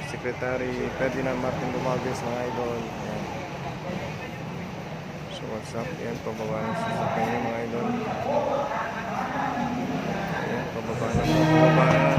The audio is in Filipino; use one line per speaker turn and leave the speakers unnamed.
Secretary Ferdinand Martin Romualdez, mga idol. Ayan. So what's up? Ayan, pababa ng sasakyan niya, mga idol. Ayan, pababa na.